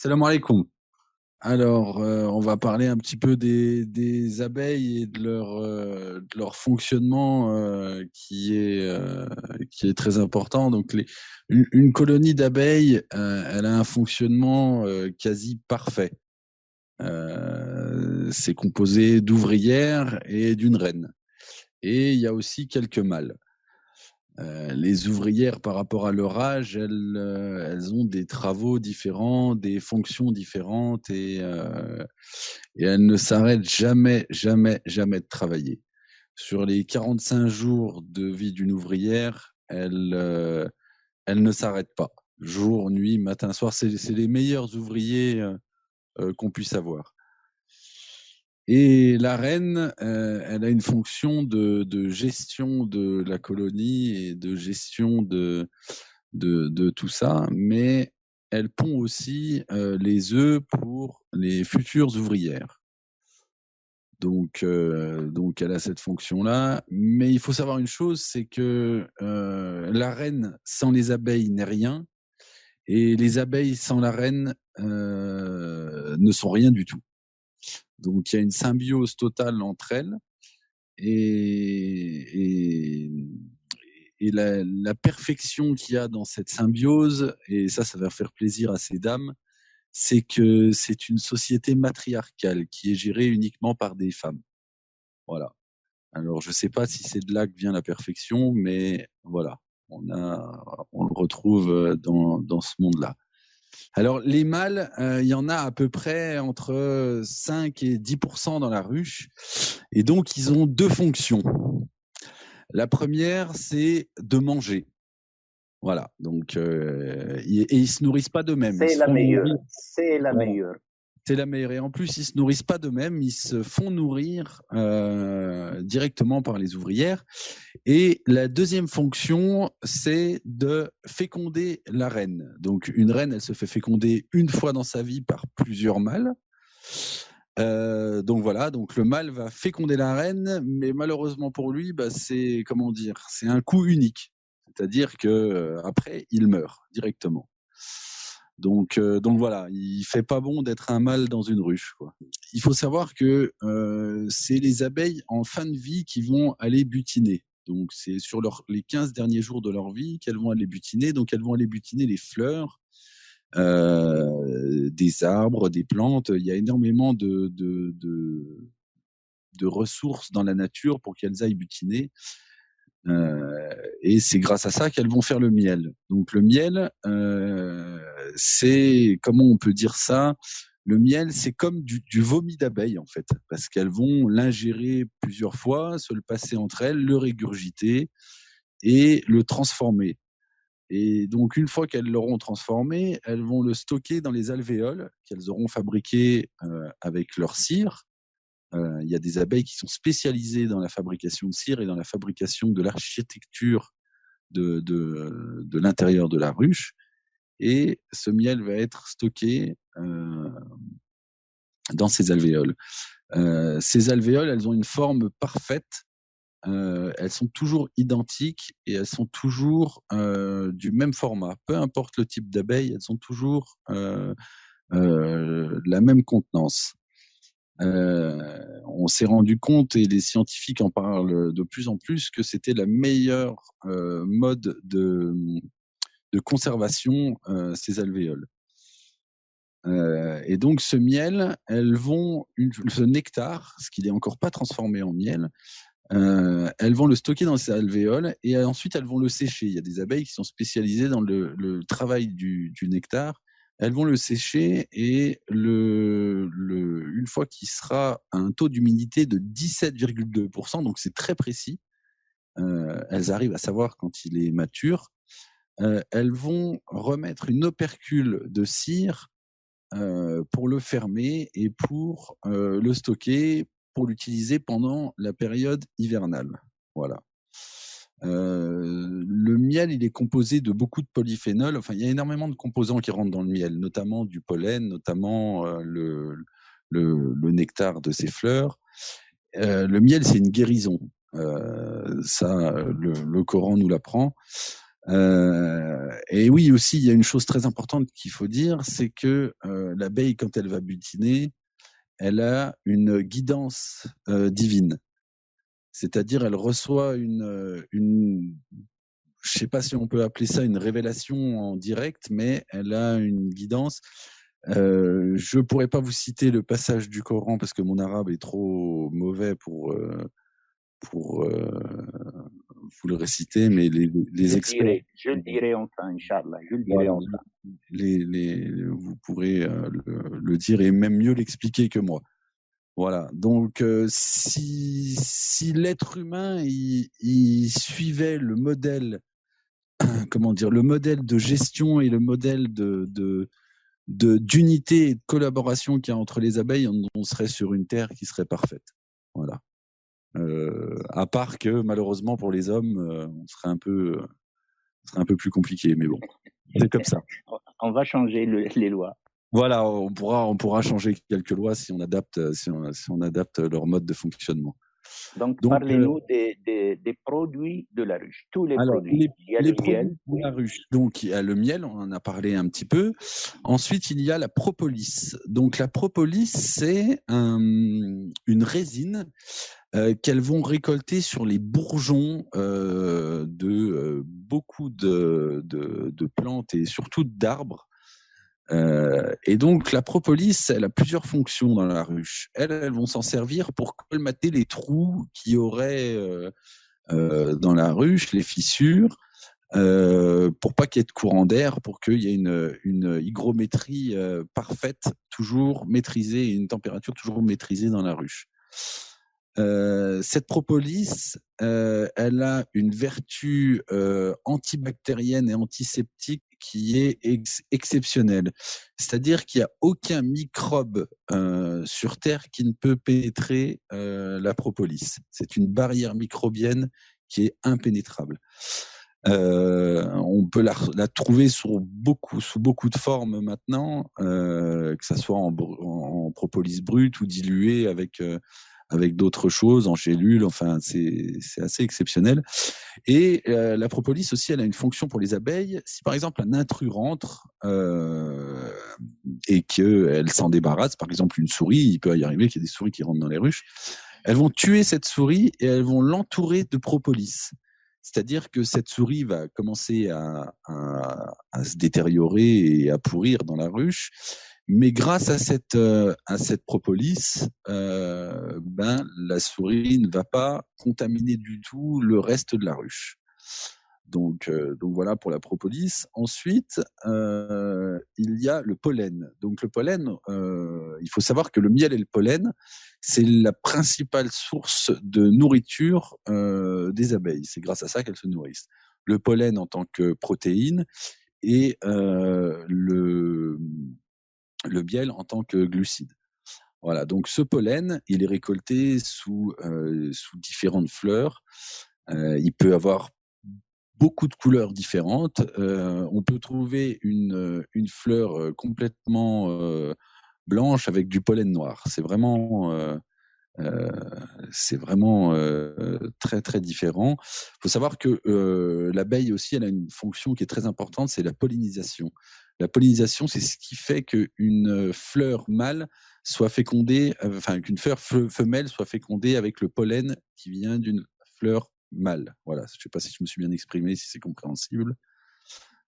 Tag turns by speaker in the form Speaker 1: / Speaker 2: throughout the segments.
Speaker 1: Salam alaikum. Alors, on va parler un petit peu des abeilles et de leur fonctionnement qui est très important. Donc, une colonie d'abeilles, elle a un fonctionnement quasi parfait. C'est composé d'ouvrières et d'une reine. Et il y a aussi quelques mâles. Les ouvrières, par rapport à leur âge, elles ont des travaux différents, des fonctions différentes et elles ne s'arrêtent jamais, jamais, jamais de travailler. Sur les 45 jours de vie d'une ouvrière, elle ne s'arrête pas. Jour, nuit, matin, soir, c'est les meilleurs ouvriers qu'on puisse avoir. Et la reine, elle a une fonction de gestion de la colonie et de gestion de tout ça, mais elle pond aussi les œufs pour les futures ouvrières. Donc elle a cette fonction-là. Mais il faut savoir une chose, c'est que la reine sans les abeilles n'est rien, et les abeilles sans la reine ne sont rien du tout. Donc il y a une symbiose totale entre elles. Et, et la perfection qu'il y a dans cette symbiose, et ça va faire plaisir à ces dames, c'est que c'est une société matriarcale qui est gérée uniquement par des femmes. Voilà. Alors, je ne sais pas si c'est de là que vient la perfection, mais voilà, on le retrouve dans ce monde-là. Alors, les mâles, il y en a à peu près entre 5 et 10% dans la ruche, et donc ils ont deux fonctions. La première, c'est de manger. Voilà. Donc, et ils ne se nourrissent pas d'eux-mêmes. Ils
Speaker 2: C'est
Speaker 1: se
Speaker 2: la
Speaker 1: font
Speaker 2: meilleure.
Speaker 1: nourrir.
Speaker 2: C'est la
Speaker 1: Voilà.
Speaker 2: meilleure.
Speaker 1: C'est la meilleure. Et en plus, ils ne se nourrissent pas d'eux-mêmes. Ils se font nourrir directement par les ouvrières. Et la deuxième fonction, c'est de féconder la reine. Donc, une reine, elle se fait féconder une fois dans sa vie par plusieurs mâles. Donc voilà, donc le mâle va féconder la reine, mais malheureusement pour lui, c'est c'est un coup unique, c'est-à-dire que après il meurt directement. Donc voilà, il fait pas bon d'être un mâle dans une ruche, quoi. Il faut savoir que c'est les abeilles en fin de vie qui vont aller butiner. Donc c'est sur les 15 derniers jours de leur vie qu'elles vont aller butiner. Donc elles vont aller butiner les fleurs, des arbres, des plantes. Il y a énormément de ressources dans la nature pour qu'elles aillent butiner. Et c'est grâce à ça qu'elles vont faire le miel. Donc le miel, c'est, comment on peut dire ça? Le miel, c'est comme du vomi d'abeille, en fait, parce qu'elles vont l'ingérer plusieurs fois, se le passer entre elles, le régurgiter et le transformer. Et donc, une fois qu'elles l'auront transformé, elles vont le stocker dans les alvéoles qu'elles auront fabriquées avec leur cire. Il y a des abeilles qui sont spécialisées dans la fabrication de cire et dans la fabrication de l'architecture de l'intérieur de la ruche. Et ce miel va être stocké dans ces alvéoles. Ces alvéoles, elles ont une forme parfaite. Elles sont toujours identiques et elles sont toujours du même format. Peu importe le type d'abeille, elles sont toujours la même contenance. On s'est rendu compte, et les scientifiques en parlent de plus en plus, que c'était la meilleure mode de conservation, ces alvéoles. Et donc ce miel, ce nectar, ce qui n'est encore pas transformé en miel, elles vont le stocker dans ces alvéoles et ensuite elles vont le sécher. Il y a des abeilles qui sont spécialisées dans le travail du nectar. Elles vont le sécher et une fois qu'il sera à un taux d'humidité de 17,2%, donc c'est très précis, elles arrivent à savoir quand il est mature, elles vont remettre une opercule de cire pour le fermer et pour le stocker, pour l'utiliser pendant la période hivernale. Voilà. Le miel, il est composé de beaucoup de polyphénols. Enfin, il y a énormément de composants qui rentrent dans le miel, notamment du pollen, notamment le nectar de ces fleurs. Le miel, c'est une guérison. Ça, le Coran nous l'apprend. Et oui, aussi, il y a une chose très importante qu'il faut dire, c'est que l'abeille, quand elle va butiner, elle a une guidance divine. C'est-à-dire, elle reçoit je ne sais pas si on peut appeler ça une révélation en direct, mais elle a une guidance. Je ne pourrais pas vous citer le passage du Coran parce que mon arabe est trop mauvais pour vous le réciter, mais les experts.
Speaker 2: Je le dirai enfin, Inch'Allah. Je le dirai
Speaker 1: Voilà,
Speaker 2: enfin.
Speaker 1: vous pourrez le dire et même mieux l'expliquer que moi. Voilà. Donc, si l'être humain il suivait le modèle, comment dire, le modèle de gestion et le modèle d'unité et de collaboration qu'il y a entre les abeilles, on serait sur une terre qui serait parfaite. Voilà. À part que malheureusement pour les hommes, on serait un peu plus compliqué, mais bon, c'est comme ça.
Speaker 2: On va changer les lois.
Speaker 1: Voilà, on pourra changer quelques lois si on adapte leur mode de fonctionnement.
Speaker 2: Donc parlez-nous des produits de la ruche, tous les produits.
Speaker 1: Il y a les produits de la ruche. Donc il y a le miel, on en a parlé un petit peu. Ensuite, il y a la propolis. Donc la propolis, c'est une résine qu'elles vont récolter sur les bourgeons de beaucoup de plantes et surtout d'arbres. Et donc la propolis, elle a plusieurs fonctions dans la ruche. Elles vont s'en servir pour colmater les trous qu'il y aurait dans la ruche, les fissures, pour pas qu'il y ait de courant d'air, pour qu'il y ait une hygrométrie parfaite, toujours maîtrisée, et une température toujours maîtrisée dans la ruche. Cette propolis, elle a une vertu antibactérienne et antiseptique qui est exceptionnelle. C'est-à-dire qu'il n'y a aucun microbe sur Terre qui ne peut pénétrer la propolis. C'est une barrière microbienne qui est impénétrable. On peut la trouver sous beaucoup de formes maintenant, que ça soit en propolis brute ou diluée avec d'autres choses, en gélules, enfin c'est assez exceptionnel. Et la propolis aussi, elle a une fonction pour les abeilles. Si par exemple un intrus rentre et qu'elle s'en débarrasse, par exemple une souris, il peut y arriver qu'il y ait des souris qui rentrent dans les ruches, elles vont tuer cette souris et elles vont l'entourer de propolis. C'est-à-dire que cette souris va commencer à se détériorer et à pourrir dans la ruche. Mais grâce à cette propolis, la souris ne va pas contaminer du tout le reste de la ruche. Donc voilà pour la propolis. Ensuite, il y a le pollen. Donc le pollen, il faut savoir que le miel et le pollen, c'est la principale source de nourriture des abeilles. C'est grâce à ça qu'elles se nourrissent. Le pollen en tant que protéine et le miel en tant que glucide. Voilà, donc ce pollen, il est récolté sous différentes fleurs. Il peut avoir beaucoup de couleurs différentes. On peut trouver une fleur complètement blanche avec du pollen noir. C'est vraiment très très différent. Il faut savoir que l'abeille aussi, elle a une fonction qui est très importante, c'est la pollinisation. La pollinisation, c'est ce qui fait qu'une fleur mâle soit fécondée, qu'une fleur femelle soit fécondée avec le pollen qui vient d'une fleur mâle. Voilà, je ne sais pas si je me suis bien exprimé, si c'est compréhensible.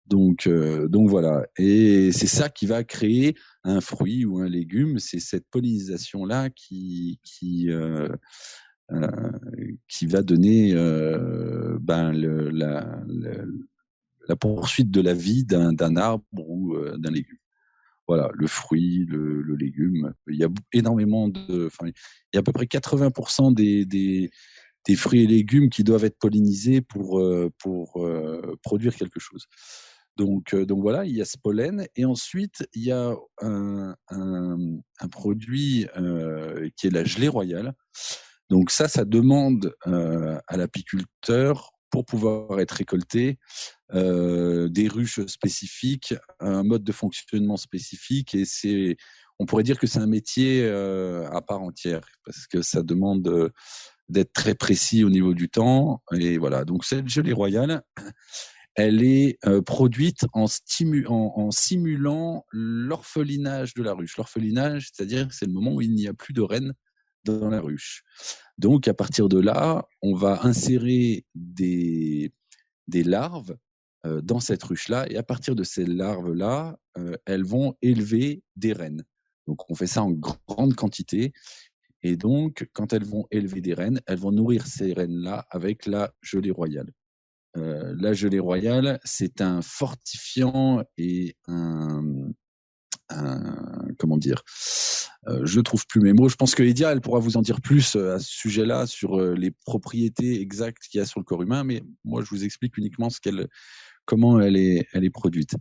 Speaker 1: Donc voilà. Et c'est ça qui va créer un fruit ou un légume. C'est cette pollinisation-là qui va donner la poursuite de la vie d'un arbre ou d'un légume. Voilà, le fruit, le légume. Il y a énormément il y a à peu près 80% des fruits et légumes qui doivent être pollinisés pour produire quelque chose. Donc voilà, il y a ce pollen. Et ensuite, il y a un produit qui est la gelée royale. Donc ça demande à l'apiculteur, pour pouvoir être récolté, des ruches spécifiques, un mode de fonctionnement spécifique. Et on pourrait dire que c'est un métier à part entière, parce que ça demande d'être très précis au niveau du temps. Et voilà, donc cette gelée royale, elle est produite en simulant l'orphelinage de la ruche. L'orphelinage, c'est-à-dire que c'est le moment où il n'y a plus de reine dans la ruche. Donc, à partir de là, on va insérer des larves dans cette ruche-là, et à partir de ces larves-là, elles vont élever des reines. Donc, on fait ça en grande quantité, et donc, quand elles vont élever des reines, elles vont nourrir ces reines-là avec la gelée royale. La gelée royale, c'est un fortifiant et comment dire, je trouve plus mes mots. Je pense que Edia, elle pourra vous en dire plus à ce sujet-là, sur les propriétés exactes qu'il y a sur le corps humain, mais moi, je vous explique uniquement comment elle est produite.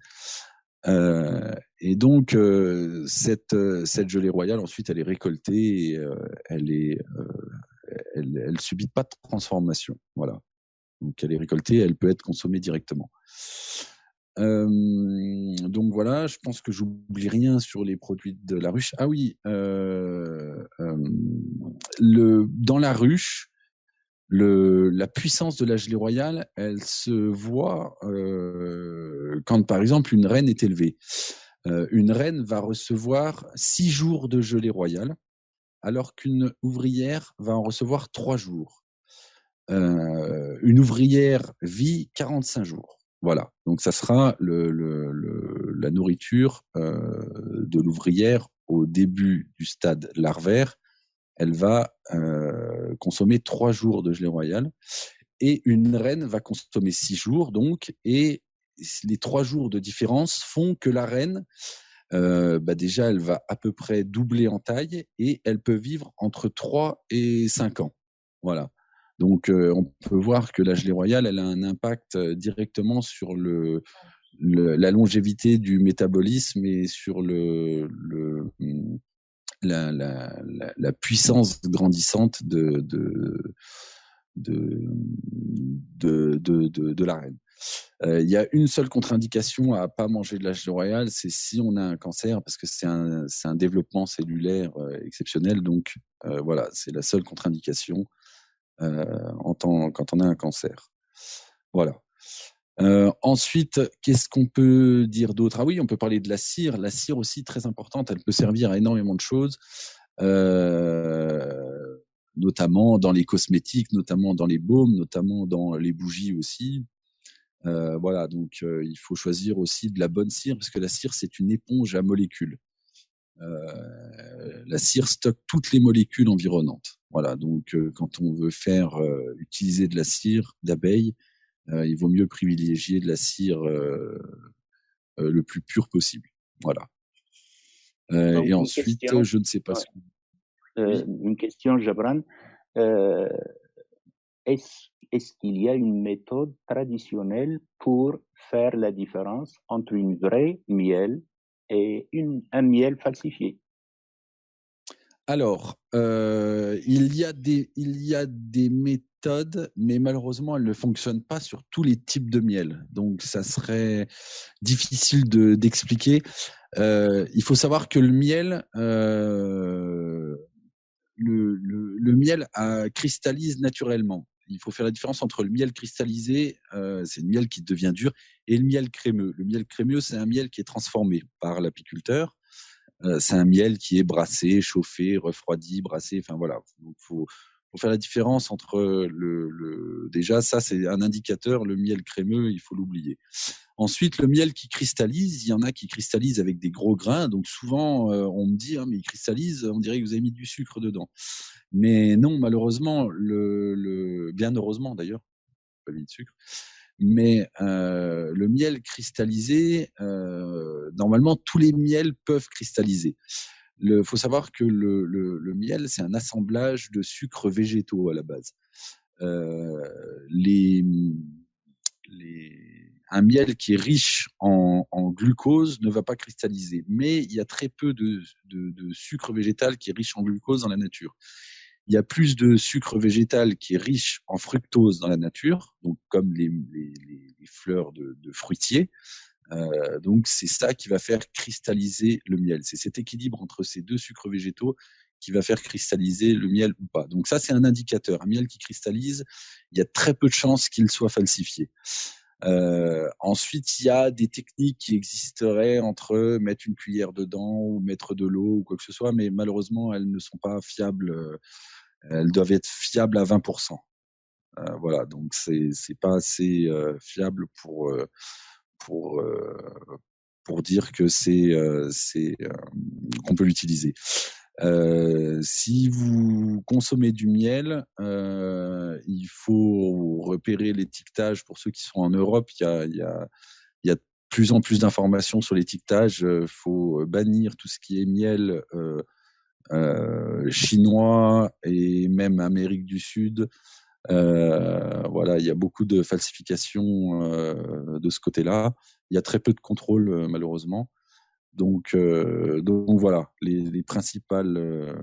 Speaker 1: Et donc, cette gelée royale, ensuite, elle est récoltée et elle subit pas de transformation. Voilà. Donc, elle est récoltée, elle peut être consommée directement. Donc voilà, je pense que j'oublie rien sur les produits de la ruche. Ah oui, dans la ruche, la puissance de la gelée royale, elle se voit quand, par exemple, une reine est élevée. Une reine va recevoir 6 jours de gelée royale, alors qu'une ouvrière va en recevoir 3 jours. Une ouvrière vit 45 jours. Voilà, donc ça sera la nourriture de l'ouvrière au début du stade larvaire. Elle va consommer 3 jours de gelée royale, et une reine va consommer 6 jours, donc, et les 3 jours de différence font que la reine, déjà, elle va à peu près doubler en taille, et elle peut vivre entre 3 et 5 ans. Voilà. Donc, on peut voir que la gelée royale, elle a un impact directement sur la longévité du métabolisme et sur la puissance grandissante de la reine. Il y a une seule contre-indication à ne pas manger de la gelée royale, c'est si on a un cancer, parce que c'est un développement cellulaire exceptionnel. Donc voilà, c'est la seule contre-indication quand on a un cancer. Voilà. Ensuite, qu'est-ce qu'on peut dire d'autre? Ah oui, on peut parler de la cire. La cire aussi, très importante, elle peut servir à énormément de choses, notamment dans les cosmétiques, notamment dans les baumes, notamment dans les bougies aussi. Voilà, donc il faut choisir aussi de la bonne cire, parce que la cire, c'est une éponge à molécules. La cire stocke toutes les molécules environnantes. Voilà, donc quand on veut faire utiliser de la cire d'abeille, il vaut mieux privilégier de la cire le plus pure possible. Voilà.
Speaker 2: Donc,
Speaker 1: Et ensuite, je ne sais pas si...
Speaker 2: Oui. Une question, Jabran. Est-ce qu'il y a une méthode traditionnelle pour faire la différence entre une vraie miel et un miel falsifié?
Speaker 1: Alors, il y a des méthodes, mais malheureusement, elles ne fonctionnent pas sur tous les types de miel. Donc, ça serait difficile d'expliquer. Il faut savoir que le miel, le miel cristallise naturellement. Il faut faire la différence entre le miel cristallisé, c'est le miel qui devient dur, et le miel crémeux. Le miel crémeux, c'est un miel qui est transformé par l'apiculteur. C'est un miel qui est brassé, chauffé, refroidi, brassé. Enfin voilà, donc faut faire la différence entre déjà ça, c'est un indicateur. Le miel crémeux, il faut l'oublier. Ensuite, le miel qui cristallise, il y en a qui cristallisent avec des gros grains. Donc souvent, on me dit, mais il cristallise, on dirait que vous avez mis du sucre dedans. Mais non, malheureusement, bien heureusement d'ailleurs, pas mis de sucre. Mais le miel cristallisé, normalement, tous les miels peuvent cristalliser. Il faut savoir que le miel, c'est un assemblage de sucres végétaux à la base. Un miel qui est riche en glucose ne va pas cristalliser, mais il y a très peu de sucre végétal qui est riche en glucose dans la nature. Il y a plus de sucre végétal qui est riche en fructose dans la nature, donc comme les fleurs de fruitiers. Donc c'est ça qui va faire cristalliser le miel. C'est cet équilibre entre ces deux sucres végétaux qui va faire cristalliser le miel ou pas. Donc ça, c'est un indicateur. Un miel qui cristallise, il y a très peu de chances qu'il soit falsifié. Ensuite, il y a des techniques qui existeraient entre mettre une cuillère dedans ou mettre de l'eau ou quoi que ce soit, mais malheureusement, elles ne sont pas fiables. Elles doivent être fiables à 20%. Voilà, donc c'est pas assez fiable pour euh, pour dire que c'est qu'on peut l'utiliser. Si vous consommez du miel, il faut repérer l'étiquetage. Pour ceux qui sont en Europe, il y a de plus en plus d'informations sur l'étiquetage. Il faut bannir tout ce qui est miel chinois et même Amérique du Sud. Voilà, il y a beaucoup de falsifications de ce côté-là. Il y a très peu de contrôle, malheureusement. Donc voilà, les principales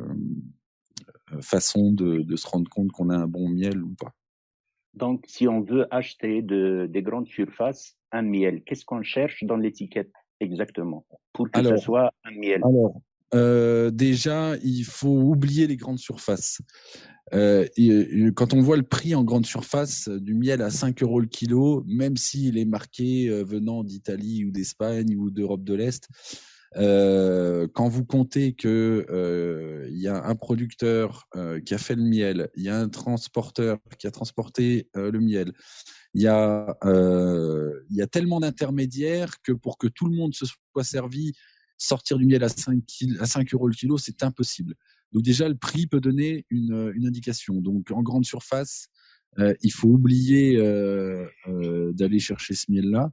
Speaker 1: façons de se rendre compte qu'on a un bon miel ou pas.
Speaker 2: Donc, si on veut acheter des grandes surfaces un miel, qu'est-ce qu'on cherche dans l'étiquette exactement pour que ce
Speaker 1: Alors,
Speaker 2: soit un miel?
Speaker 1: déjà, il faut oublier les grandes surfaces. Quand on voit le prix en grande surface du miel à 5 euros le kilo, même s'il est marqué venant d'Italie ou d'Espagne ou d'Europe de l'Est, quand vous comptez que il y a un producteur qui a fait le miel, il y a un transporteur qui a transporté le miel, il y a tellement d'intermédiaires que pour que tout le monde se soit servi, sortir du miel à 5 euros le kilo, c'est impossible. Donc déjà, le prix peut donner une indication. Donc en grande surface, il faut oublier d'aller chercher ce miel-là.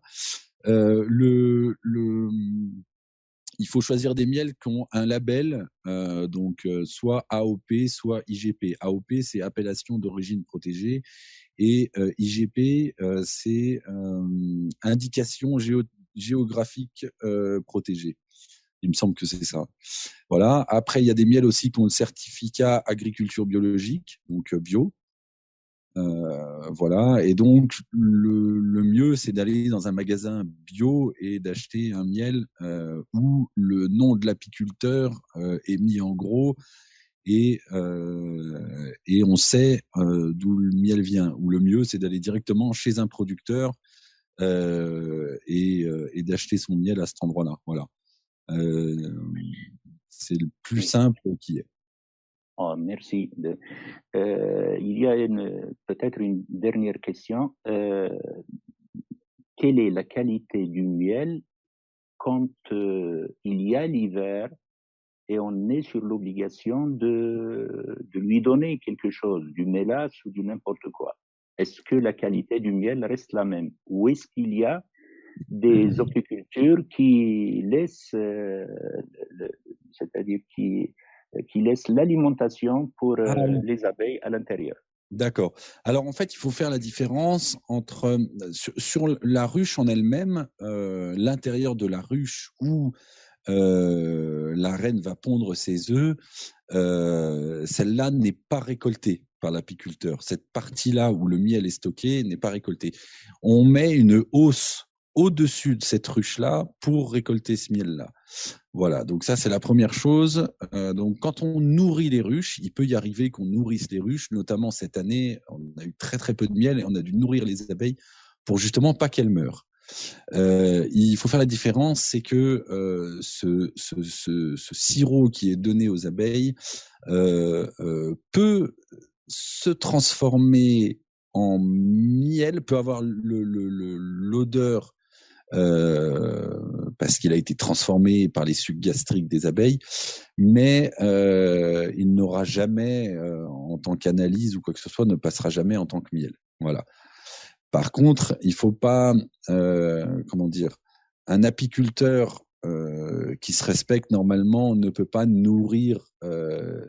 Speaker 1: Il faut choisir des miels qui ont un label, donc soit AOP, soit IGP. AOP, c'est appellation d'origine protégée, et IGP, c'est indication géographique protégée. Il me semble que c'est ça. Voilà. Après, il y a des miels aussi qui ont le certificat agriculture biologique, donc bio. Voilà. Et donc, le mieux, c'est d'aller dans un magasin bio et d'acheter un miel où le nom de l'apiculteur est mis en gros et on sait d'où le miel vient. Ou le mieux, c'est d'aller directement chez un producteur et d'acheter son miel à cet endroit-là. Voilà. C'est le plus
Speaker 2: Oui.
Speaker 1: simple qui est.
Speaker 2: Oh, merci. Il y a peut-être une dernière question. Quelle est la qualité du miel quand il y a l'hiver et on est sur l'obligation de lui donner quelque chose, du mélasse ou du n'importe quoi? Est-ce que la qualité du miel reste la même? Ou est-ce qu'il y a des horticultures qui laissent, c'est-à-dire qui laissent l'alimentation pour
Speaker 1: Ah oui.
Speaker 2: les abeilles à l'intérieur?
Speaker 1: D'accord. Alors en fait, il faut faire la différence entre sur la ruche en elle-même, l'intérieur de la ruche où la reine va pondre ses œufs, celle-là n'est pas récoltée par l'apiculteur. Cette partie-là où le miel est stocké n'est pas récoltée. On met une hausse au-dessus de cette ruche-là pour récolter ce miel-là. Voilà, donc ça c'est la première chose. Donc quand on nourrit les ruches, il peut y arriver qu'on nourrisse les ruches, notamment cette année, on a eu très très peu de miel et on a dû nourrir les abeilles pour justement pas qu'elles meurent. Il faut faire la différence, c'est que ce sirop qui est donné aux abeilles peut se transformer en miel, peut avoir l'odeur parce qu'il a été transformé par les sucs gastriques des abeilles, mais il n'aura jamais, en tant qu'analyse ou quoi que ce soit, ne passera jamais en tant que miel. Voilà. Par contre, il faut pas, comment dire, un apiculteur qui se respecte normalement ne peut pas nourrir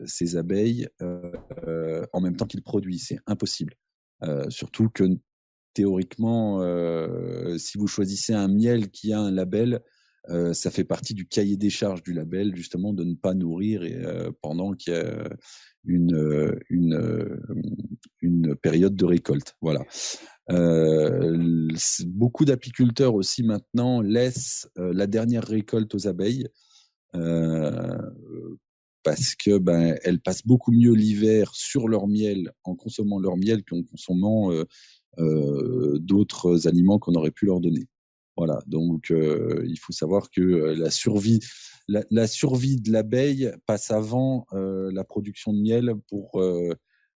Speaker 1: ses abeilles en même temps qu'il produit. C'est impossible. Surtout que théoriquement, si vous choisissez un miel qui a un label, ça fait partie du cahier des charges du label, justement, de ne pas nourrir pendant qu'il y a une période de récolte. Voilà. Beaucoup d'apiculteurs aussi maintenant laissent la dernière récolte aux abeilles parce que elles passent beaucoup mieux l'hiver sur leur miel en consommant leur miel qu'en consommant d'autres aliments qu'on aurait pu leur donner. Voilà, donc il faut savoir que la survie de l'abeille passe avant la production de miel pour,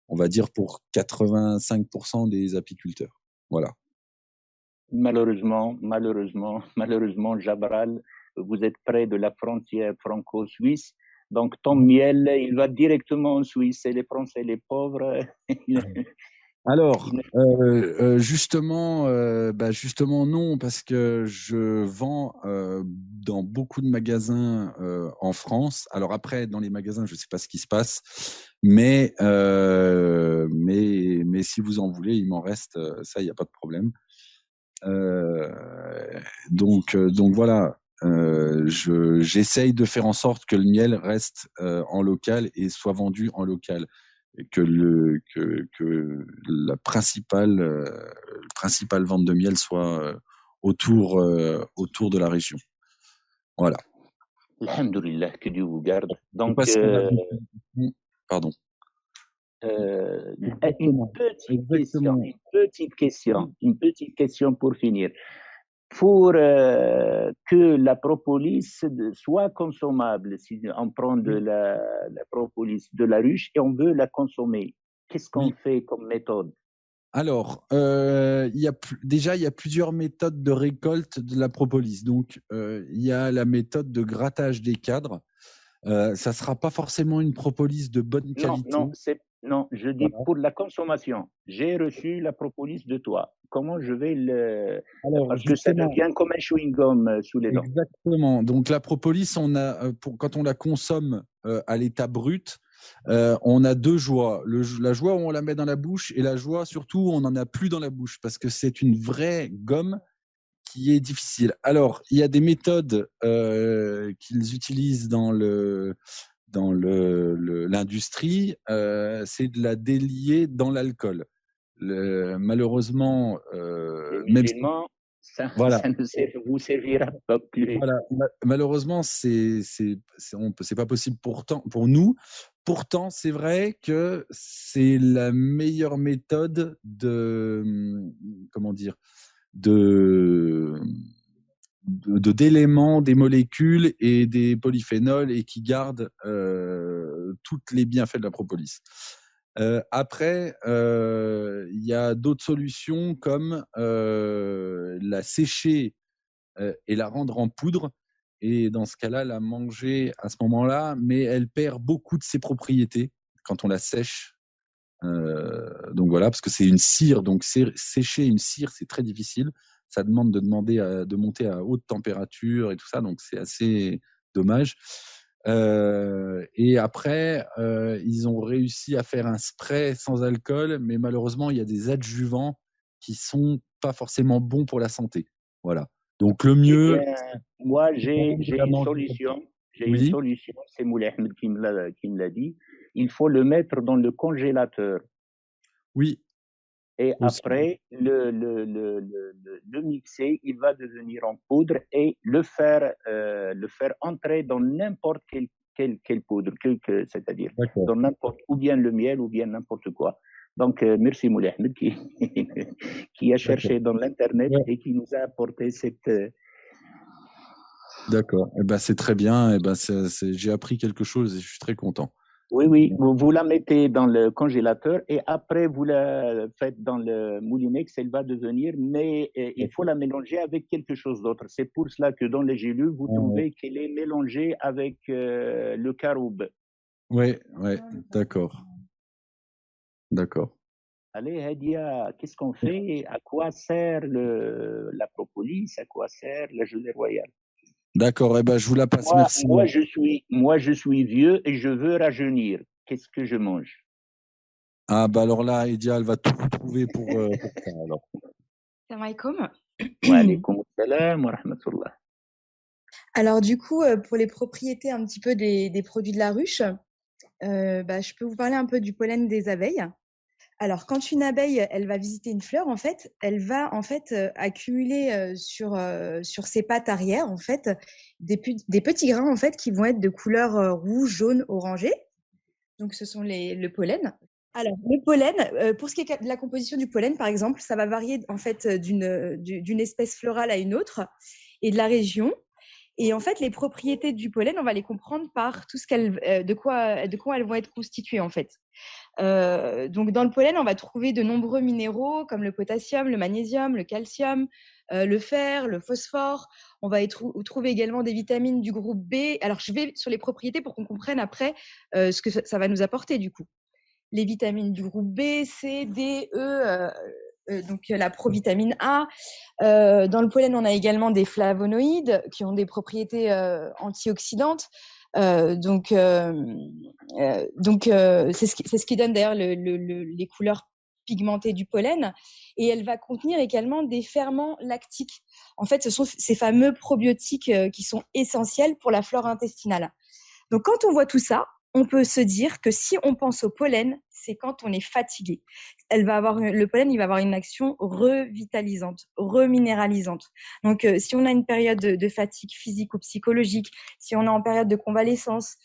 Speaker 1: on va dire, pour 85% des apiculteurs. Voilà.
Speaker 2: Malheureusement, Jabral, vous êtes près de la frontière franco-suisse. Donc, ton miel, il va directement en Suisse et les Français, les pauvres.
Speaker 1: Alors, justement, justement non, parce que je vends dans beaucoup de magasins en France. Alors après, dans les magasins, je ne sais pas ce qui se passe, mais si vous en voulez, il m'en reste. Ça, il n'y a pas de problème. Donc voilà. J'essaye de faire en sorte que le miel reste en local et soit vendu en local. Et que la principale vente de miel soit autour de la région. Voilà.
Speaker 2: Alhamdulillah, que Dieu vous garde. Donc,
Speaker 1: pardon.
Speaker 2: Une petite question pour finir. Pour que la propolis soit consommable, si on prend de la propolis de la ruche et on veut la consommer, qu'est-ce qu'on fait comme méthode?
Speaker 1: Alors, déjà, il y a plusieurs méthodes de récolte de la propolis. Donc, il y a la méthode de grattage des cadres. Ça ne sera pas forcément une propolis de bonne qualité.
Speaker 2: Non, je dis pour la consommation. J'ai reçu la propolis de toi. Comment je vais le... Parce que ça devient comme un chewing-gum sous les dents.
Speaker 1: Exactement. Donc, la propolis, quand on la consomme à l'état brut, on a deux joies. La joie où on la met dans la bouche et la joie surtout où on n'en a plus dans la bouche parce que c'est une vraie gomme qui est difficile. Alors, il y a des méthodes qu'ils utilisent dans l'industrie, c'est de la délier dans l'alcool. Malheureusement,
Speaker 2: même ça ne vous servira pas plus.
Speaker 1: Voilà, malheureusement, c'est pas possible pour nous. Pourtant, c'est vrai que c'est la meilleure méthode d'éléments, des molécules et des polyphénols et qui gardent tous les bienfaits de la propolis. Après, il y a d'autres solutions comme la sécher et la rendre en poudre. Et dans ce cas-là, la manger à ce moment-là, mais elle perd beaucoup de ses propriétés quand on la sèche. Donc voilà, parce que c'est une cire, donc sécher une cire, c'est très difficile. Ça demande de monter à haute température et tout ça, donc c'est assez dommage. Et après, ils ont réussi à faire un spray sans alcool, mais malheureusement, il y a des adjuvants qui sont pas forcément bons pour la santé. Voilà. Donc le mieux.
Speaker 2: Moi, j'ai une solution. Une solution, c'est Moulay Ahmed qui me l'a dit. Il faut le mettre dans le congélateur.
Speaker 1: Oui.
Speaker 2: Et après, le mixer, il va devenir en poudre et le faire entrer dans n'importe quelle poudre, c'est-à-dire dans n'importe, ou bien le miel, ou bien n'importe quoi. Donc, merci Moulay Ahmed qui a cherché dans l'Internet et qui nous a apporté cette...
Speaker 1: D'accord. Eh ben, c'est très bien. Eh ben, j'ai appris quelque chose et je suis très content.
Speaker 2: Oui, vous la mettez dans le congélateur et après vous la faites dans le moulinex, elle va devenir, mais il faut la mélanger avec quelque chose d'autre. C'est pour cela que dans les gélules, vous trouvez qu'elle est mélangée avec le caroube.
Speaker 1: Oui, d'accord.
Speaker 2: Allez, Hadia, qu'est-ce qu'on fait? À quoi sert la propolis? À quoi sert la gelée royale?
Speaker 1: D'accord, eh ben, je vous la passe, merci.
Speaker 2: Moi, je suis vieux et je veux rajeunir. Qu'est-ce que je mange?
Speaker 1: Ah, bah alors là, Edia, elle va tout trouver pour ça. Alors.
Speaker 3: Salam alaikum.
Speaker 2: Wa alaykoum salam wa rahmatullah.
Speaker 3: Alors, du coup, pour les propriétés un petit peu des produits de la ruche, je peux vous parler un peu du pollen des abeilles. Alors, quand une abeille, elle va visiter une fleur, en fait, elle va accumuler sur ses pattes arrière, en fait, des petits grains, en fait, qui vont être de couleur rouge, jaune, orangé. Donc, ce sont le pollen. Alors, le pollen, pour ce qui est de la composition du pollen, par exemple, ça va varier en fait d'une espèce florale à une autre et de la région. Et en fait, les propriétés du pollen, on va les comprendre par tout ce de quoi elles vont être constituées en fait. Donc, dans le pollen, on va trouver de nombreux minéraux comme le potassium, le magnésium, le calcium, le fer, le phosphore. On va trouver également des vitamines du groupe B. Alors, je vais sur les propriétés pour qu'on comprenne après ce que ça va nous apporter du coup. Les vitamines du groupe B, C, D, E, donc la provitamine A. Dans le pollen, on a également des flavonoïdes qui ont des propriétés antioxydantes. Donc, c'est ce qui donne d'ailleurs les couleurs pigmentées du pollen. Et elle va contenir également des ferments lactiques. En fait, ce sont ces fameux probiotiques qui sont essentiels pour la flore intestinale. Donc, quand on voit tout ça, on peut se dire que si on pense au pollen, c'est quand on est fatigué. Le pollen, il va avoir une action revitalisante, reminéralisante. Donc, si on a une période de fatigue physique ou psychologique, si on est en période de convalescence,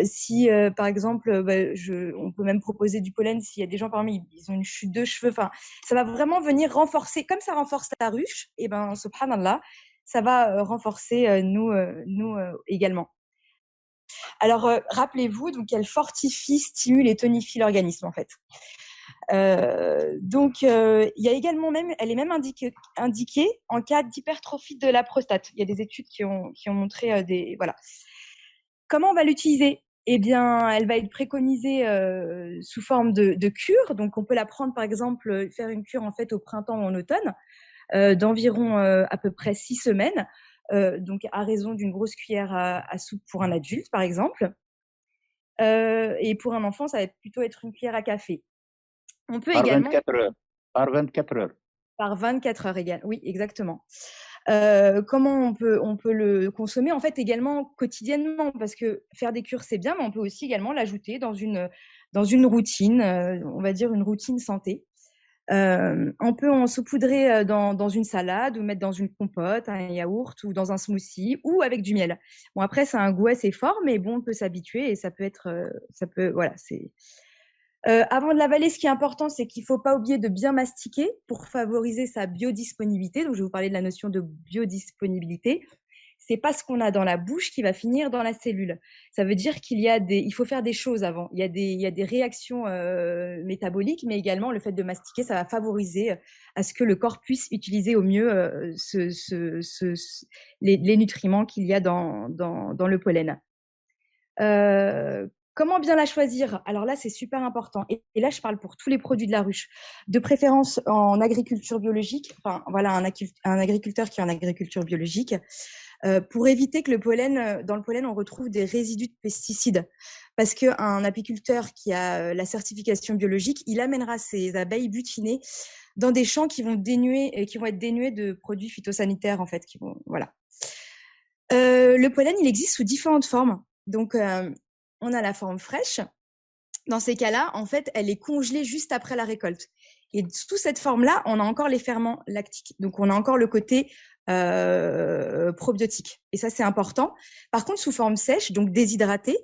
Speaker 3: si, par exemple, on peut même proposer du pollen s'il y a des gens parmi ils ont une chute de cheveux. Enfin, ça va vraiment venir renforcer, comme ça renforce la ruche, et ben, subhanallah, ça va renforcer nous également. Alors, rappelez-vous, donc elle fortifie, stimule et tonifie l'organisme en fait. Donc, il y a également elle est même indiquée en cas d'hypertrophie de la prostate. Il y a des études qui ont montré voilà. Comment on va l'utiliser ? Eh bien, elle va être préconisée sous forme de cure. Donc, on peut la prendre par exemple, faire une cure en fait au printemps ou en automne, d'environ à peu près 6 semaines. Donc à raison d'une grosse cuillère à soupe pour un adulte, par exemple. Et pour un enfant, ça va plutôt être une cuillère à café. On peut
Speaker 2: Par
Speaker 3: également
Speaker 2: 24 heures. Par 24 heures.
Speaker 3: Par 24 heures égales. Oui, exactement. Comment on peut le consommer en fait également quotidiennement, parce que faire des cures c'est bien, mais on peut aussi également l'ajouter dans une routine, on va dire une routine santé. On peut en saupoudrer dans une salade ou mettre dans une compote, un yaourt ou dans un smoothie ou avec du miel. Bon, après, ça a un goût assez fort, mais bon, on peut s'habituer et voilà, c'est. Avant de l'avaler, ce qui est important, c'est qu'il ne faut pas oublier de bien mastiquer pour favoriser sa biodisponibilité. Donc, je vais vous parler de la notion de biodisponibilité. C'est pas ce qu'on a dans la bouche qui va finir dans la cellule. Ça veut dire il faut faire des choses avant. Il y a des réactions métaboliques, mais également le fait de mastiquer, ça va favoriser à ce que le corps puisse utiliser au mieux les nutriments qu'il y a dans le pollen. Comment bien la choisir ? Alors là, c'est super important. Et là, je parle pour tous les produits de la ruche. De préférence en agriculture biologique. Enfin, voilà, un agriculteur qui est en agriculture biologique. Pour éviter que dans le pollen, on retrouve des résidus de pesticides. Parce qu'un apiculteur qui a la certification biologique, il amènera ses abeilles butinées dans des champs qui vont être dénués de produits phytosanitaires, en fait. Voilà. Le pollen, il existe sous différentes formes. Donc, on a la forme fraîche. Dans ces cas-là, en fait, elle est congelée juste après la récolte. Et sous cette forme-là, on a encore les ferments lactiques. Donc, on a encore le côté probiotique. Et ça, c'est important. Par contre, sous forme sèche, donc déshydratée,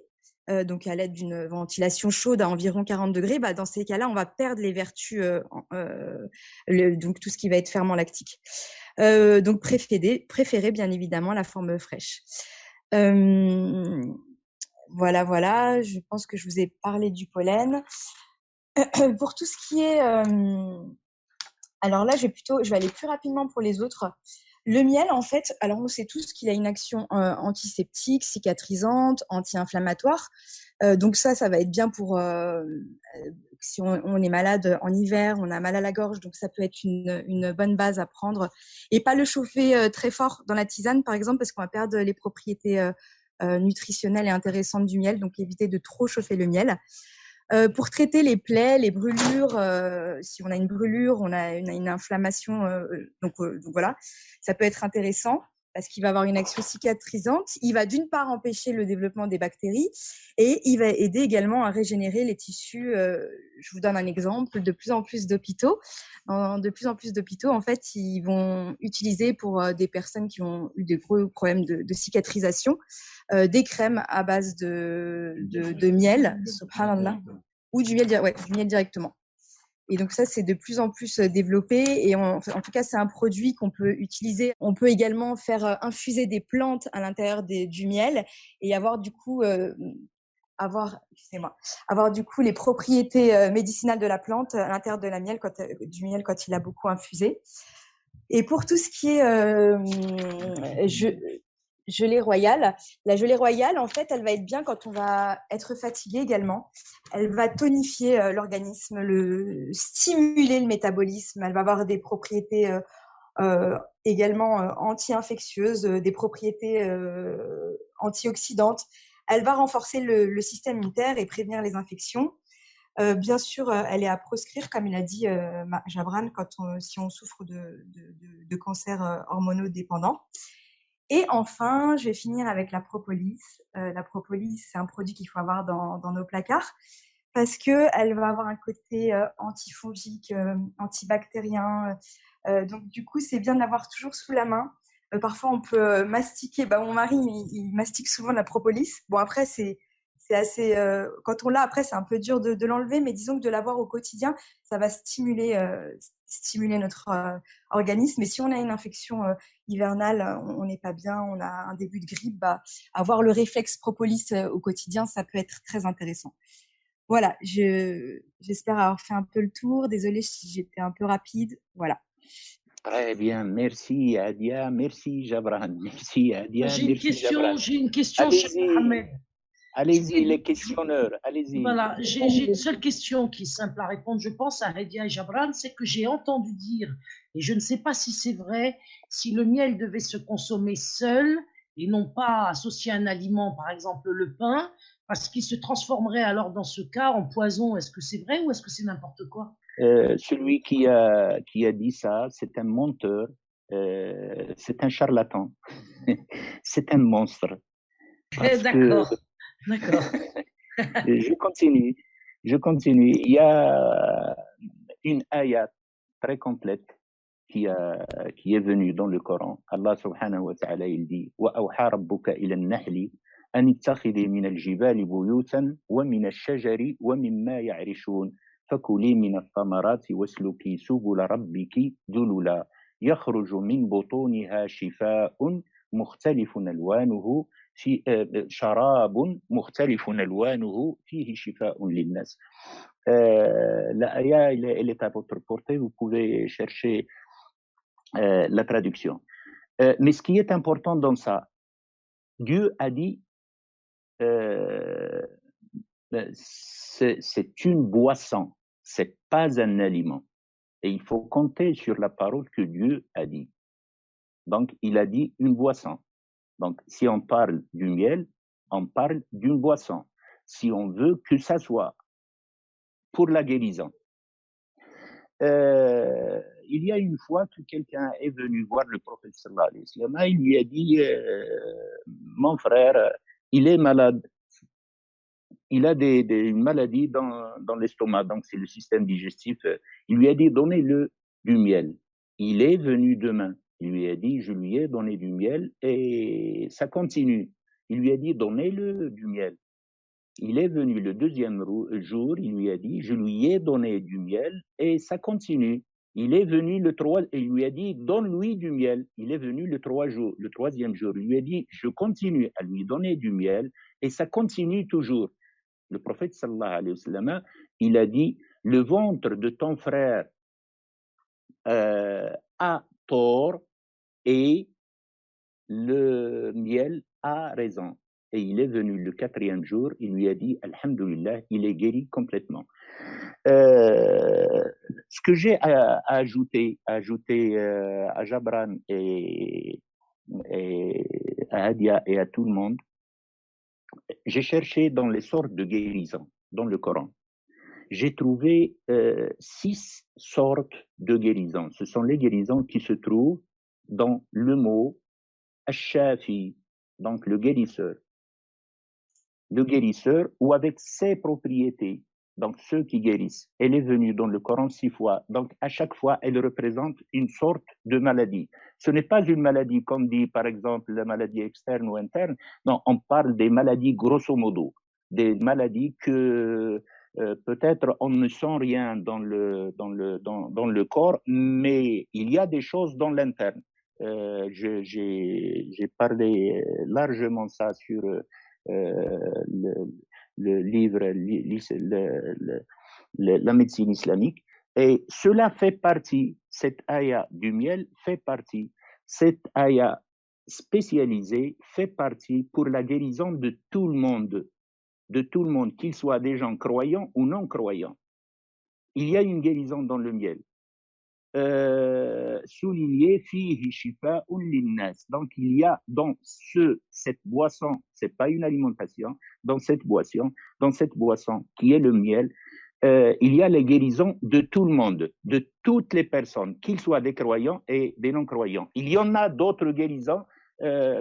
Speaker 3: donc à l'aide d'une ventilation chaude à environ 40 degrés, dans ces cas-là, on va perdre les vertus, donc tout ce qui va être ferment lactique. Donc, préférez bien évidemment la forme fraîche. Voilà, je pense que je vous ai parlé du pollen. Pour tout ce qui est... alors là, je vais aller plus rapidement pour les autres. Le miel, en fait, alors on sait tous qu'il a une action antiseptique, cicatrisante, anti-inflammatoire. Donc ça va être bien pour si on est malade en hiver, on a mal à la gorge, donc ça peut être une bonne base à prendre. Et pas le chauffer très fort dans la tisane, par exemple, parce qu'on va perdre les propriétés nutritionnelles et intéressantes du miel, donc éviter de trop chauffer le miel. Pour traiter les plaies, les brûlures, si on a une brûlure, on a une inflammation, donc voilà, ça peut être intéressant parce qu'il va avoir une action cicatrisante. Il va d'une part empêcher le développement des bactéries et il va aider également à régénérer les tissus. Je vous donne un exemple, de plus en plus d'hôpitaux, en fait, ils vont utiliser pour des personnes qui ont eu des gros problèmes de cicatrisation, des crèmes à base de miel, subhanallah. ou du miel, du miel directement. Et donc ça, c'est de plus en plus développé. Et en tout cas, c'est un produit qu'on peut utiliser. On peut également faire infuser des plantes à l'intérieur du miel et avoir du coup, les propriétés médicinales de la plante à l'intérieur de du miel quand il a beaucoup infusé. Et pour tout ce qui est gelée royale, la gelée royale, en fait, elle va être bien quand on va être fatigué également. Elle va tonifier l'organisme, stimuler le métabolisme. Elle va avoir des propriétés également anti-infectieuses, des propriétés antioxydantes. Elle va renforcer le système immunitaire et prévenir les infections. Bien sûr, elle est à proscrire, comme il a dit Jabran, si on souffre de cancers hormonodépendants. Et enfin, je vais finir avec la propolis. La propolis, c'est un produit qu'il faut avoir dans nos placards parce qu'elle va avoir un côté antifongique, antibactérien. Donc, du coup, c'est bien de l'avoir toujours sous la main. Parfois, on peut mastiquer. Mon mari, il mastique souvent la propolis. Bon, après, c'est assez. Quand on l'a, après, c'est un peu dur de l'enlever, mais disons que de l'avoir au quotidien, ça va stimuler notre organisme. Et si on a une infection hivernale, on n'est pas bien, on a un début de grippe, avoir le réflexe propolis au quotidien, ça peut être très intéressant. Voilà, j'espère avoir fait un peu le tour. Désolée si j'étais un peu rapide. Voilà.
Speaker 2: Très bien, merci Adia, merci Jabran, merci Adia.
Speaker 4: J'ai une question, Cheikh Mohamed.
Speaker 2: Allez-y, les questionneurs, allez-y.
Speaker 4: Voilà, j'ai une seule question qui est simple à répondre, je pense, à Adia et Jabran, c'est que j'ai entendu dire, et je ne sais pas si c'est vrai, si le miel devait se consommer seul et non pas associé à un aliment, par exemple le pain, parce qu'il se transformerait alors dans ce cas en poison. Est-ce que c'est vrai ou est-ce que c'est n'importe quoi?
Speaker 2: Celui qui a dit ça, c'est un menteur, c'est un charlatan, c'est un monstre.
Speaker 4: D'accord.
Speaker 2: Je continue. Il y a une ayat très complète qui est venue dans le Coran. Allah subhanahu wa ta'ala, il dit وَأَوْحَى رَبُّكَ إِلَى النَّحْلِ أَنِ اتَّخِذِي مِنَ الْجِبَالِ بُيُوتًا وَمِنَ الشَّجَرِ وَمِمَّا يَعْرِشُونَ فكلي من الثمرات واسلكي سبل ربك ذللا يخرج من بطونها شفاء مختلف ألوانه شراب مختلف ألوانه فيه شفاء للناس. La ayah, elle est à votre portée, vous pouvez chercher la traduction. Mais ce qui est important dans ça, Dieu a dit c'est une boisson, c'est pas un aliment. Et il faut compter sur la parole que Dieu a dit. Donc, il a dit une boisson. Donc, si on parle du miel, on parle d'une boisson. Si on veut que ça soit pour la guérison. Il y a une fois que quelqu'un est venu voir le prophète sallallahu alayhi wa sallam, il lui a dit mon frère, il est malade. Il a une maladie dans l'estomac, donc c'est le système digestif. Il lui a dit, donnez-le du miel. Il est venu demain. Il lui a dit, je lui ai donné du miel et ça continue. Il lui a dit, donnez-le du miel. Il est venu le deuxième jour, il lui a dit, je lui ai donné du miel et ça continue. Il est venu le troisième, et il lui a dit, donne-lui du miel. Il est venu le troisième jour. Il lui a dit, je continue à lui donner du miel et ça continue toujours. Le prophète sallallahu alayhi wa sallam, il a dit, le ventre de ton frère a tort et le miel a raison. Et il est venu le quatrième jour, il lui a dit, alhamdulillah, il est guéri complètement. Ce que j'ai à ajouter à Jabran et à Adia et à tout le monde, j'ai cherché dans les sortes de guérison dans le Coran. J'ai trouvé 6 sortes de guérisons. Ce sont les guérisons qui se trouvent dans le mot Ash-Shafi, donc le guérisseur. Le guérisseur ou avec ses propriétés, donc ceux qui guérissent. Elle est venue dans le Coran 6 fois, donc à chaque fois, elle représente une sorte de maladie. Ce n'est pas une maladie comme dit par exemple la maladie externe ou interne, non, on parle des maladies grosso modo, des maladies que peut-être on ne sent rien dans le corps, mais il y a des choses dans l'interne. J'ai parlé largement ça sur le livre la médecine islamique, et cela fait partie, cette aya du miel fait partie, cette aya spécialisée fait partie pour la guérison de tout le monde, qu'ils soient des gens croyants ou non croyants. Il y a une guérison dans le miel. Souligné fihi shifa'un linnas. Donc il y a dans cette boisson, c'est pas une alimentation, dans cette boisson qui est le miel, il y a la guérison de tout le monde, de toutes les personnes, qu'ils soient des croyants et des non-croyants. Il y en a d'autres guérisons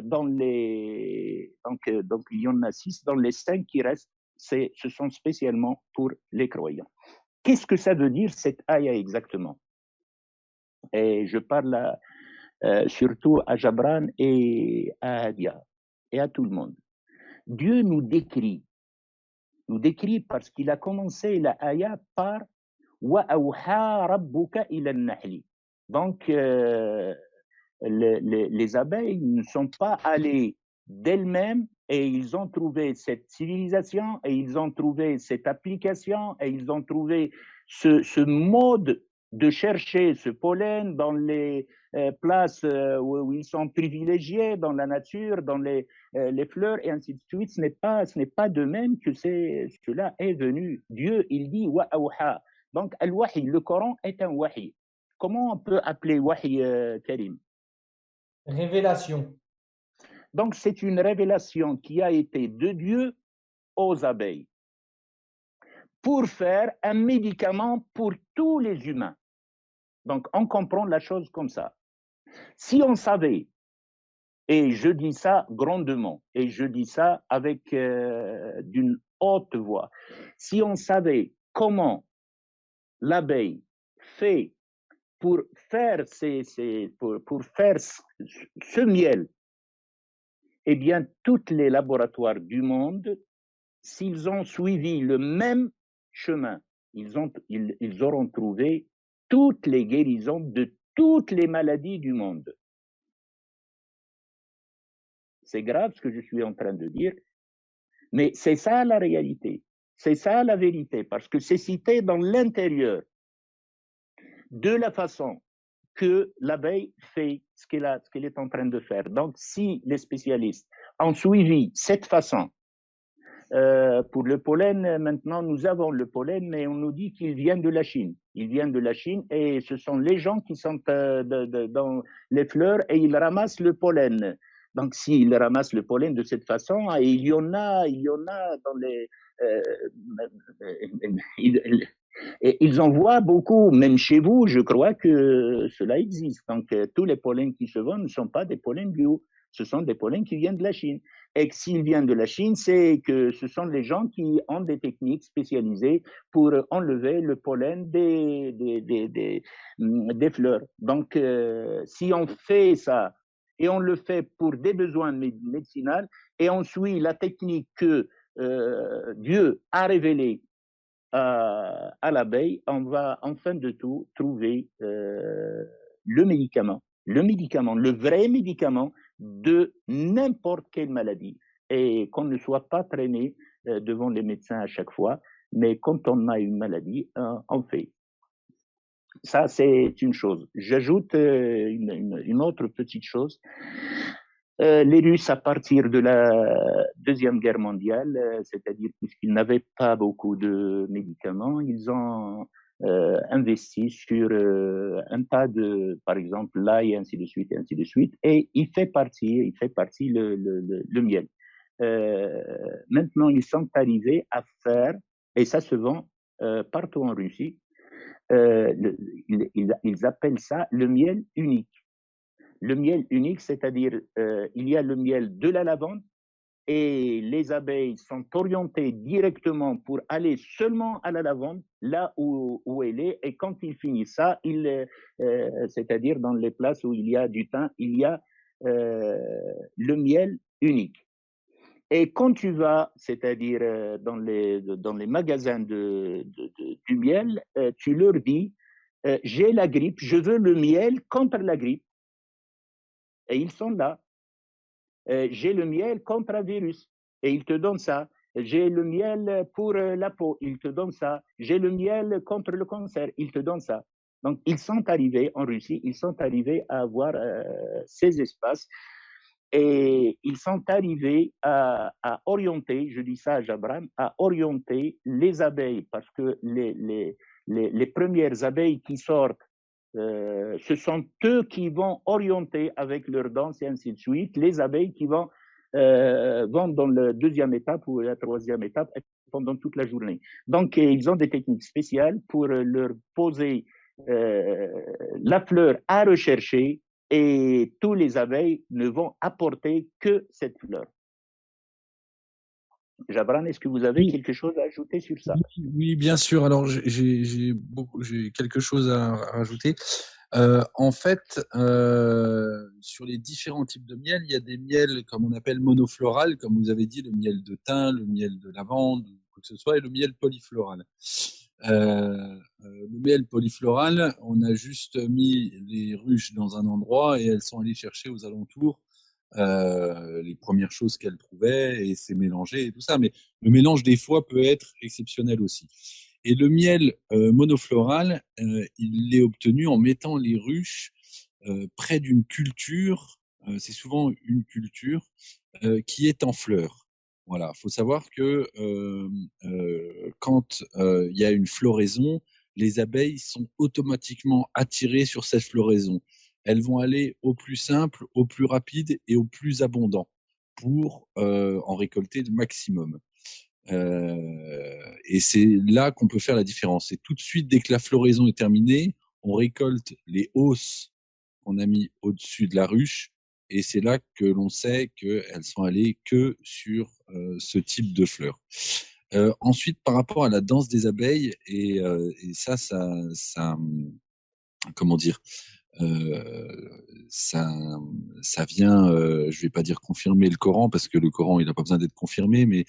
Speaker 2: donc il y en a 6, dans les 5 qui restent, ce sont spécialement pour les croyants. Qu'est-ce que ça veut dire cette aya exactement? Et je parle surtout à Jabran et à Hadia et à tout le monde. Dieu nous décrit parce qu'il a commencé la aya par wa awha rabbuka ila an-nahl. Donc les abeilles ne sont pas allées d'elles-mêmes et ils ont trouvé cette civilisation et ils ont trouvé cette application et ils ont trouvé ce mode de chercher ce pollen dans les places où ils sont privilégiés, dans la nature, dans les fleurs et ainsi de suite. Ce n'est pas de même que cela est venu. Dieu, il dit wa awha. Donc, al-wahi, le Coran est un wahi. Comment on peut appeler wahi, Karim?
Speaker 5: Révélation.
Speaker 2: Donc, c'est une révélation qui a été de Dieu aux abeilles pour faire un médicament pour tous les humains. Donc, on comprend la chose comme ça. Si on savait, et je dis ça grandement, et je dis ça avec d'une haute voix, si on savait comment l'abeille fait pour faire ce miel, eh bien, tous les laboratoires du monde, s'ils ont suivi le même chemin, ils auront trouvé toutes les guérisons de toutes les maladies du monde. C'est grave ce que je suis en train de dire, mais c'est ça la réalité, c'est ça la vérité, parce que c'est cité dans l'intérieur de la façon que l'abeille fait ce qu'elle est en train de faire. Donc, si les spécialistes ont suivi cette façon, pour le pollen, maintenant nous avons le pollen, mais on nous dit qu'il vient de la Chine. Il vient de la Chine et ce sont les gens qui sont dans les fleurs et ils ramassent le pollen. Donc, s'ils ramassent le pollen de cette façon, et il y en a dans les... ils en voient beaucoup, même chez vous, je crois que cela existe. Donc, tous les pollens qui se vendent ne sont pas des pollens bio, ce sont des pollens qui viennent de la Chine. Et s'ils viennent de la Chine, c'est que ce sont les gens qui ont des techniques spécialisées pour enlever le pollen des fleurs. Donc, si on fait ça, et on le fait pour des besoins médicinaux, et on suit la technique que Dieu a révélée à l'abeille, on va en fin de tout trouver le médicament, le vrai médicament de n'importe quelle maladie. Et qu'on ne soit pas traîné devant les médecins à chaque fois, mais quand on a une maladie, on fait. Ça, c'est une chose. J'ajoute une autre petite chose. Les Russes, à partir de la Deuxième Guerre mondiale, c'est-à-dire puisqu'ils n'avaient pas beaucoup de médicaments, ils ont investi sur un tas de, par exemple, l'ail, et ainsi de suite, et il fait partie le miel. Maintenant, ils sont arrivés à faire, et ça se vend partout en Russie, ils appellent ça le miel unique. Le miel unique, c'est-à-dire il y a le miel de la lavande et les abeilles sont orientées directement pour aller seulement à la lavande, là où elle est, et quand ils finissent ça, c'est-à-dire dans les places où il y a du thym, il y a le miel unique. Et quand tu vas, c'est-à-dire dans les magasins du miel, tu leur dis, j'ai la grippe, je veux le miel contre la grippe. Et ils sont là. J'ai le miel contre un virus. Et ils te donnent ça. J'ai le miel pour la peau. Ils te donnent ça. J'ai le miel contre le cancer. Ils te donnent ça. Donc, ils sont arrivés en Russie, ils sont arrivés à avoir ces espaces. Et ils sont arrivés à orienter, je dis ça à Jabran, à orienter les abeilles, parce que les premières abeilles qui sortent, ce sont eux qui vont orienter avec leurs danses et ainsi de suite, les abeilles qui vont dans la deuxième étape ou la troisième étape pendant toute la journée. Donc, ils ont des techniques spéciales pour leur poser la fleur à rechercher, et tous les abeilles ne vont apporter que cette fleur. Jabran, est-ce que vous avez quelque chose à ajouter sur ça?
Speaker 1: Oui, bien sûr. Alors, j'ai quelque chose à rajouter. En fait, sur les différents types de miel, il y a des miels comme on appelle monofloral, comme vous avez dit, le miel de thym, le miel de lavande, quoi que ce soit, et le miel polyfloral. Le miel polyfloral, on a juste mis les ruches dans un endroit et elles sont allées chercher aux alentours les premières choses qu'elles trouvaient et c'est mélangé et tout ça. Mais le mélange des fois peut être exceptionnel aussi. Et le miel monofloral, il est obtenu en mettant les ruches près d'une culture. C'est souvent une culture qui est en fleurs. Voilà, faut savoir que quand il y a une floraison, les abeilles sont automatiquement attirées sur cette floraison. Elles vont aller au plus simple, au plus rapide et au plus abondant pour en récolter le maximum. Et c'est là qu'on peut faire la différence. C'est tout de suite, dès que la floraison est terminée, on récolte les hausses qu'on a mis au-dessus de la ruche. Et c'est là que l'on sait qu'elles sont allées que sur ce type de fleurs. Ensuite, par rapport à la danse des abeilles, et ça, comment dire, ça vient, je vais pas dire confirmer le Coran, parce que le Coran, il n'a pas besoin d'être confirmé, mais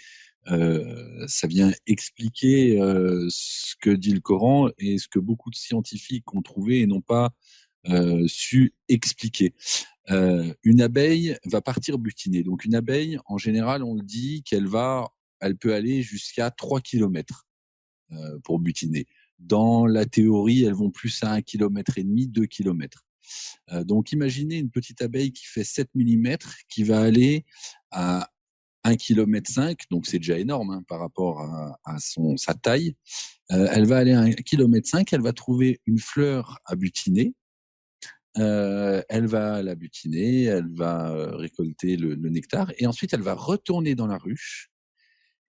Speaker 1: ça vient expliquer ce que dit le Coran et ce que beaucoup de scientifiques ont trouvé et n'ont pas su expliquer. Une abeille va partir butiner. Donc une abeille, en général, on le dit elle peut aller jusqu'à 3 km pour butiner. Dans la théorie, elles vont plus à 1,5 km, 2 km. Donc imaginez une petite abeille qui fait 7 mm, qui va aller à 1,5 km, donc c'est déjà énorme hein, par rapport à sa taille. Elle va aller à 1,5 km, elle va trouver une fleur à butiner. Elle va la butiner, elle va récolter le nectar, et ensuite elle va retourner dans la ruche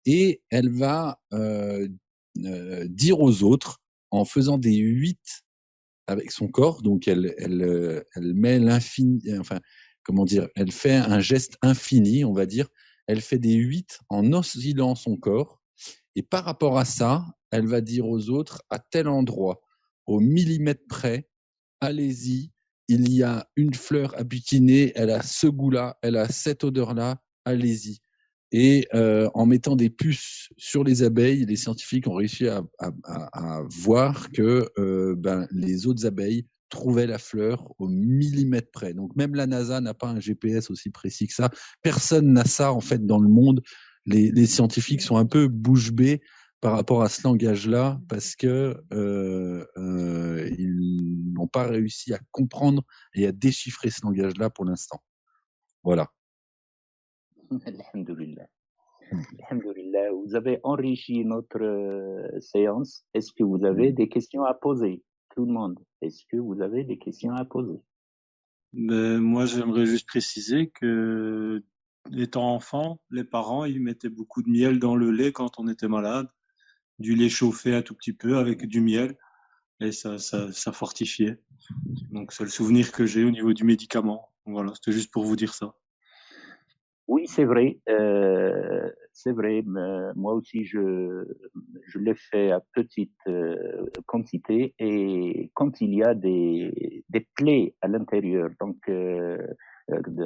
Speaker 1: et elle va dire aux autres, en faisant des 8 avec son corps, donc elle met l'infini, enfin, comment dire, elle fait un geste infini, on va dire, elle fait des 8 en oscillant son corps, et par rapport à ça, elle va dire aux autres, à tel endroit, au millimètre près, allez-y, il y a une fleur à butiner, elle a ce goût-là, elle a cette odeur-là, allez-y. Et en mettant des puces sur les abeilles, les scientifiques ont réussi à voir que les autres abeilles trouvaient la fleur au millimètre près. Donc même la NASA n'a pas un GPS aussi précis que ça. Personne n'a ça en fait dans le monde. Les scientifiques sont un peu bouche bée par rapport à ce langage-là parce que ils n'ont pas réussi à comprendre et à déchiffrer ce langage-là pour l'instant. Voilà.
Speaker 2: Alhamdulillah. Alhamdulillah. Vous avez enrichi notre séance. Est-ce que vous avez des questions à poser? Tout le monde, est-ce que vous avez des questions à poser?
Speaker 6: Mais moi, j'aimerais juste préciser que, étant enfant, les parents, ils mettaient beaucoup de miel dans le lait quand on était malade, du lait chauffé un tout petit peu avec du miel, et ça fortifiait. Donc, c'est le souvenir que j'ai au niveau du médicament. Voilà, c'était juste pour vous dire ça.
Speaker 2: Oui, c'est vrai. C'est vrai. Moi aussi, je l'ai fait à petite quantité, et quand il y a des plaies à l'intérieur, donc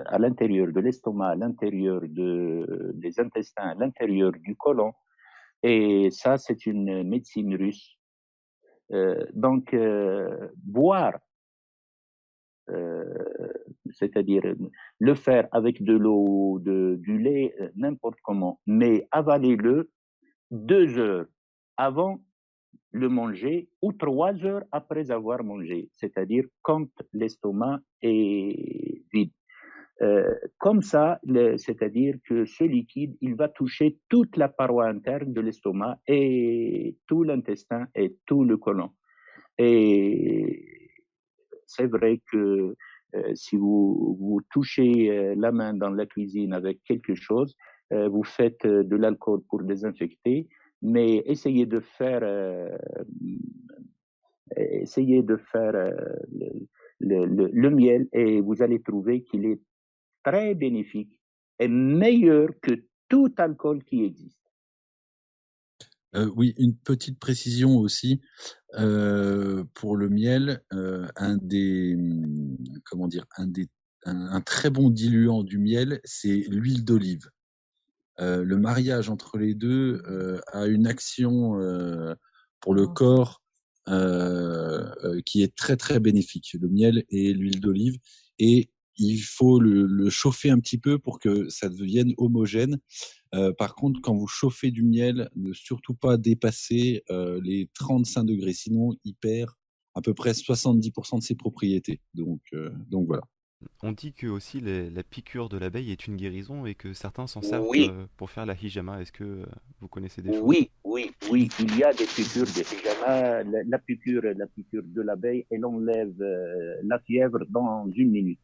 Speaker 2: à l'intérieur de l'estomac, à l'intérieur des intestins, à l'intérieur du côlon. Et ça, c'est une médecine russe. Donc, boire, c'est-à-dire le faire avec de l'eau, du lait, n'importe comment, mais avalez-le 2 heures avant le manger ou 3 heures après avoir mangé, c'est-à-dire quand l'estomac est vide. Comme ça, c'est-à-dire que ce liquide, il va toucher toute la paroi interne de l'estomac et tout l'intestin et tout le côlon. Et c'est vrai que si vous touchez la main dans la cuisine avec quelque chose, vous faites de l'alcool pour désinfecter, mais essayez de faire le miel et vous allez trouver qu'il est très bénéfique et meilleur que tout alcool qui existe.
Speaker 1: Oui, une petite précision aussi, pour le miel, comment dire? Un très bon diluant du miel, c'est l'huile d'olive. Le mariage entre les 2 a une action, pour le corps, qui est très, très bénéfique, le miel et l'huile d'olive, et il faut le chauffer un petit peu pour que ça devienne homogène. Par contre, quand vous chauffez du miel, ne surtout pas dépasser, les 35 degrés, sinon il perd à peu près 70 de ses propriétés. Donc voilà.
Speaker 7: On dit que aussi la piqûre de l'abeille est une guérison et que certains s'en servent
Speaker 2: Oui,
Speaker 7: pour faire la hijama. Est-ce que vous connaissez des choses?
Speaker 2: oui, il y a des piqûres de pyjama. La piqûre de l'abeille, elle enlève la fièvre dans 1 minute.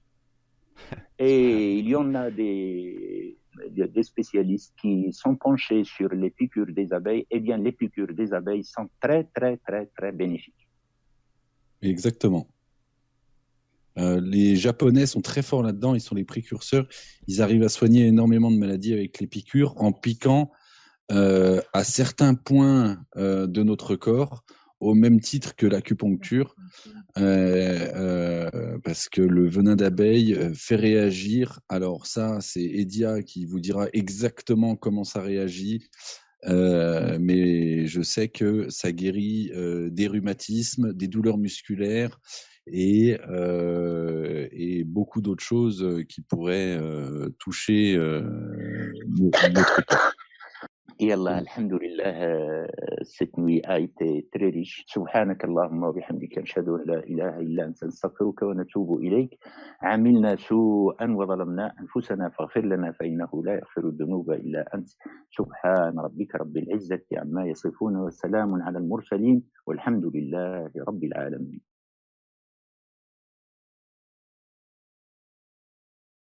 Speaker 2: Et il y en a des spécialistes qui sont penchés sur les piqûres des abeilles. Eh bien, les piqûres des abeilles sont très, très, très, très bénéfiques.
Speaker 1: Exactement. Les Japonais sont très forts là-dedans, ils sont les précurseurs. Ils arrivent à soigner énormément de maladies avec les piqûres en piquant à certains points de notre corps, au même titre que l'acupuncture, parce que le venin d'abeille fait réagir. Alors ça, c'est Edia qui vous dira exactement comment ça réagit. Mais je sais que ça guérit des rhumatismes, des douleurs musculaires et beaucoup d'autres choses qui pourraient toucher notre corps.
Speaker 2: يلا الحمد لله cette nuit a été très riche. سبحانك اللهم وبحمدك نشهد أن لا إله إلا أنت نستغفرك ونتوب إليك. عملنا سوءا وظلمنا أنفسنا فاغفر لنا فإنه لا يغفر الذنوب إلا أنت. سبحان ربك رب العزة عما يصفون وسلام على المرسلين والحمد لله رب العالمين.